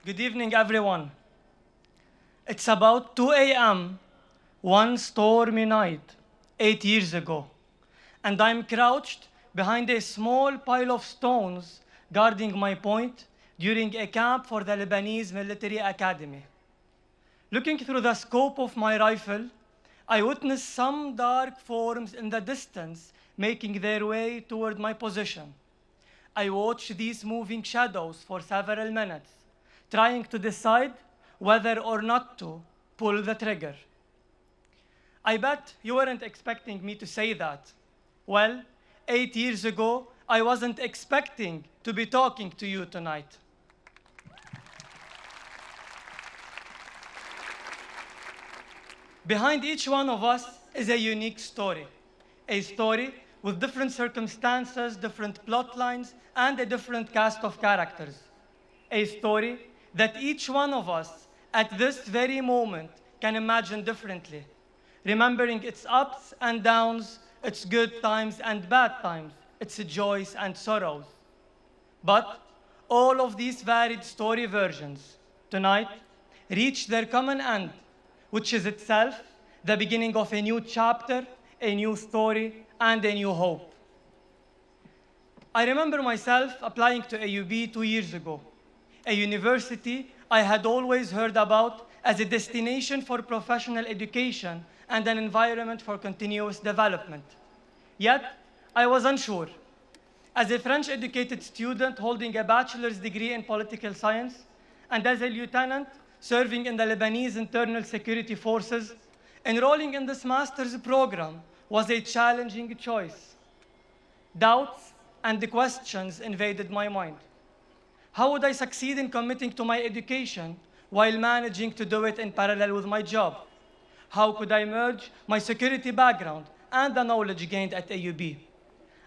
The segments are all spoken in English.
Good evening, everyone. It's about 2 a.m., one stormy night, 8 years ago, and I'm crouched behind a small pile of stones guarding my point during a camp for the Lebanese Military Academy. Looking through the scope of my rifle, I witnessed some dark forms in the distance making their way toward my position. I watched these moving shadows for several minutes, trying to decide whether or not to pull the trigger. I bet you weren't expecting me to say that. Well, 8 years ago, I wasn't expecting to be talking to you tonight. Behind each one of us is a unique story. A story with different circumstances, different plot lines, and a different cast of characters. A story that each one of us at this very moment can imagine differently, remembering its ups and downs, its good times and bad times, its joys and sorrows. But all of these varied story versions tonight reach their common end, which is itself the beginning of a new chapter, a new story, and a new hope. I remember myself applying to AUB 2 years ago, a university I had always heard about as a destination for professional education and an environment for continuous development. Yet, I was unsure. As a French-educated student holding a bachelor's degree in political science, and as a lieutenant serving in the Lebanese Internal Security Forces, enrolling in this master's program was a challenging choice. Doubts and questions invaded my mind. How would I succeed in committing to my education while managing to do it in parallel with my job? How could I merge my security background and the knowledge gained at AUB?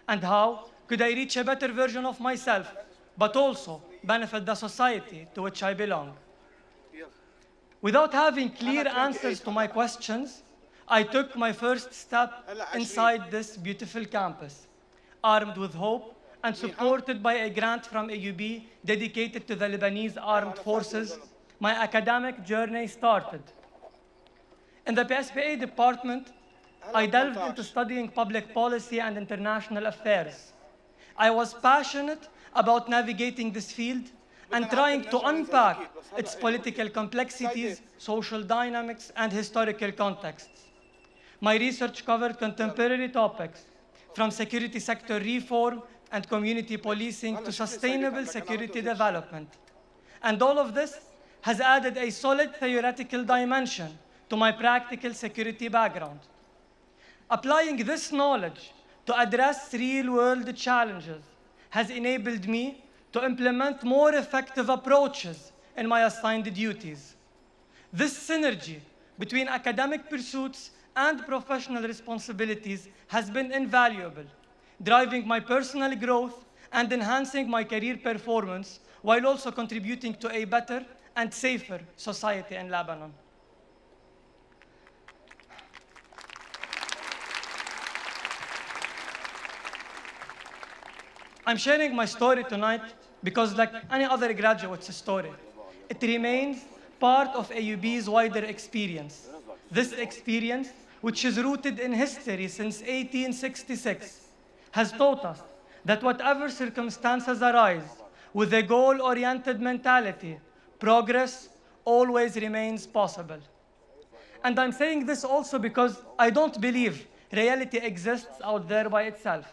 And how could I reach a better version of myself, but also benefit the society to which I belong? Without having clear answers to my questions, I took my first step inside this beautiful campus, armed with hope and supported by a grant from AUB dedicated to the Lebanese Armed Forces. My academic journey started. In the PSPA department, I delved into studying public policy and international affairs. I was passionate about navigating this field and trying to unpack its political complexities, social dynamics, and historical contexts. My research covered contemporary topics, from security sector reform and community policing to sustainable security development. And all of this has added a solid theoretical dimension to my practical security background. Applying this knowledge to address real-world challenges has enabled me to implement more effective approaches in my assigned duties. This synergy between academic pursuits and professional responsibilities has been invaluable, driving my personal growth and enhancing my career performance while also contributing to a better and safer society in Lebanon. I'm sharing my story tonight because, like any other graduate's story, it remains part of AUB's wider experience. This experience, which is rooted in history since 1866, has taught us that whatever circumstances arise, with a goal-oriented mentality, progress always remains possible. And I'm saying this also because I don't believe reality exists out there by itself.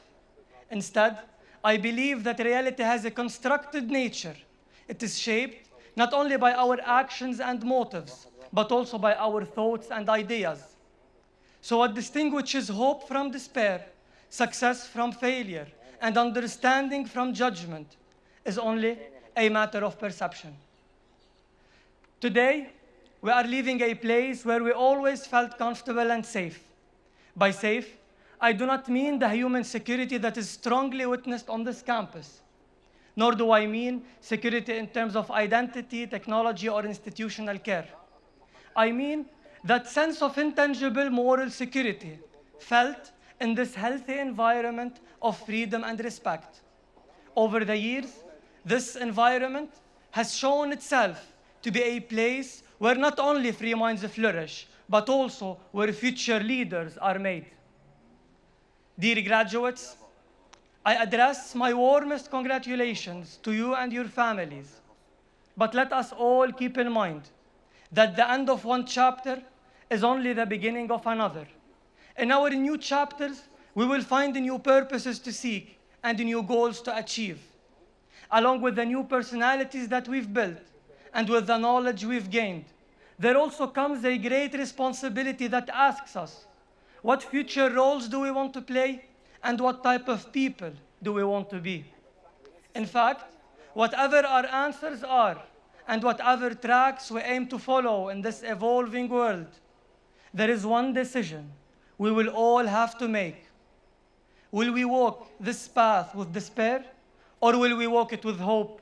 Instead, I believe that reality has a constructed nature. It is shaped not only by our actions and motives, but also by our thoughts and ideas. So what distinguishes hope from despair, success from failure, and understanding from judgment is only a matter of perception. Today, we are leaving a place where we always felt comfortable and safe. By safe, I do not mean the human security that is strongly witnessed on this campus, nor do I mean security in terms of identity, technology, or institutional care. I mean that sense of intangible moral security felt in this healthy environment of freedom and respect. Over the years, this environment has shown itself to be a place where not only free minds flourish, but also where future leaders are made. Dear graduates, I address my warmest congratulations to you and your families. But let us all keep in mind that the end of one chapter is only the beginning of another. In our new chapters, we will find new purposes to seek and new goals to achieve. Along with the new personalities that we've built and with the knowledge we've gained, there also comes a great responsibility that asks us, what future roles do we want to play and what type of people do we want to be? In fact, whatever our answers are and whatever tracks we aim to follow in this evolving world, there is one decision we will all have to make. Will we walk this path with despair, or will we walk it with hope?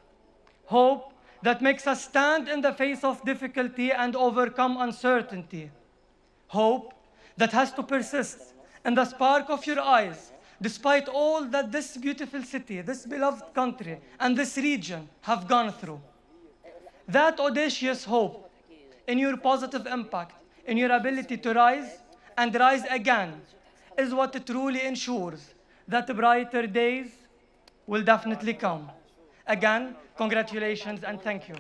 Hope that makes us stand in the face of difficulty and overcome uncertainty. Hope that has to persist in the spark of your eyes, despite all that this beautiful city, this beloved country, and this region have gone through. That audacious hope in your positive impact, in your ability to rise and rise again, is what truly ensures that brighter days will definitely come. Again, congratulations and thank you.